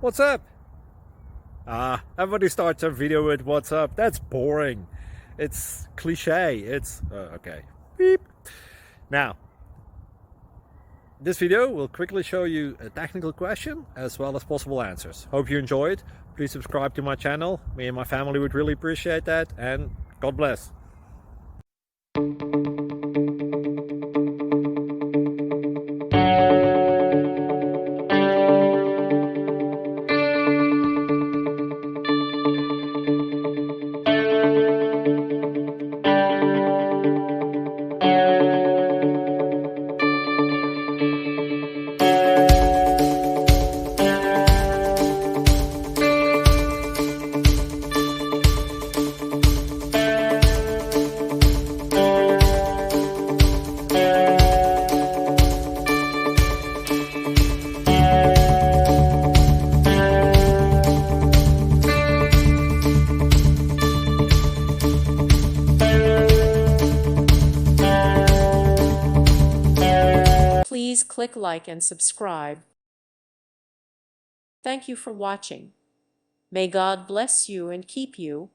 What's up? Everybody starts a video with what's up. That's boring. It's cliche. It's okay. Beep. Now, this video will quickly show you a technical question as well as possible answers. Hope you enjoy it. Please subscribe to my channel. Me and my family would really appreciate that, and God bless. Please click like and subscribe. Thank you for watching. May God bless you and keep you.